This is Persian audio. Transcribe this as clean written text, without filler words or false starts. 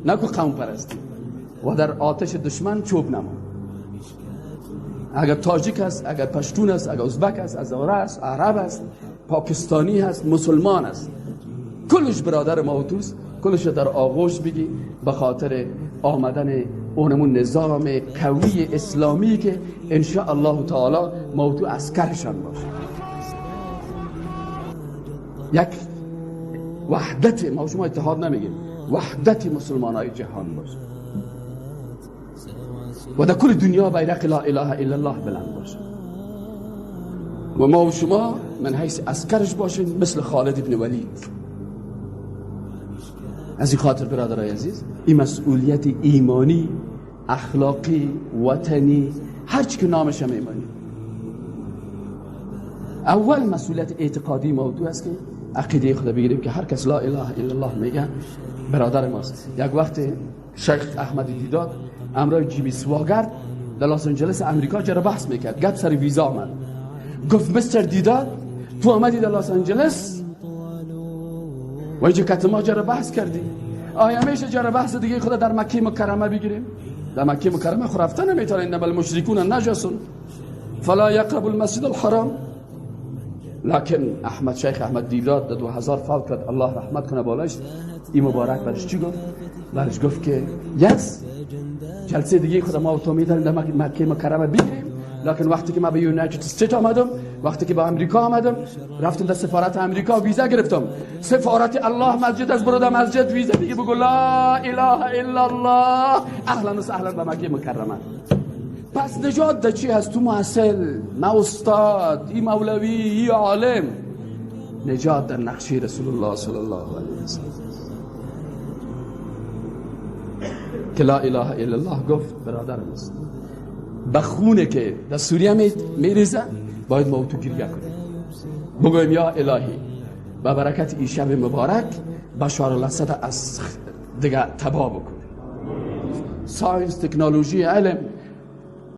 نکو قوم پرستی و در آتش دشمن چوب نما. اگر تاجیک است، اگر پشتون است، اگر ازبک است، هزاره است، عرب است، پاکستانی است، مسلمان است، کلش برادر ما و توست. کلش در آغوش بگی به خاطر آمدن اونمون نظام قوی اسلامی که انشاء الله تعالی ما و تو عسکرشان باشه. یک وحدت، ما شما اتحاد نمیگیم، وحدت مسلمانای جهان باشه و در کل دنیا بیرق لا اله الا الله بلند باشه و ما و شما من حیث عسکرش باشیم مثل خالد ابن ولید. از این خاطر برادرای عزیز، این مسئولیت ایمانی، اخلاقی، وطنی، هرچی که نامش هم ایمانی. اول مسئولیت اعتقادی موضوع است که عقیده خدا بگیریم که هر کس لا اله الا الله میگه برادر ماست. یک وقت شیخ احمد دیداد امرای جیمی سواگرد در لس آنجلس امریکا جرا بحث میکرد، گپ سر ویزا آمد. گفت مستر دیداد تو آمدی در لس آنجلس و اینجا کت ما جرا بحث کردی، آیا میشه جرا بحث دیگه خدا در مکه مکرمه بگیریم؟ در مکه مکرمه خود رفتن نمیتونه، انما المشرکون نجس فلا یقربوا المسجد الحرام. لکن شیخ احمد دیداد در 2000 فوت کرد، الله رحمت کنه بالایش. این مبارک برش چی گفت؟ برش گفت که جلسه دیگه خدا ما و تو میتونیم در مکه مکرمه بگیریم، لکن وقتی که ما به یونایتد استیت آمدم، وقتی که به امریکا آمدم، رفتم در سفارت امریکا ویزا گرفتم. سفارت الله مسجد از برو در مسجد ویزا دیگه بگو لا اله الا الله، اهلا و سهلا به مکه مکرمه. پس نجات در چی هست؟ تو محصل، نه استاد، ای مولوی، ای عالم. نجات در نقشه رسول الله صلی الله علیه وسلم که لا اله الا الله گفت برادر مسلم. به خونه که در سوریه میریزه باید ما تو گریه کنیم، بگویم یا الهی با برکت این شب مبارک بشار الاسد از دیگه تباه بکن. ساینس، تکنولوژی، علم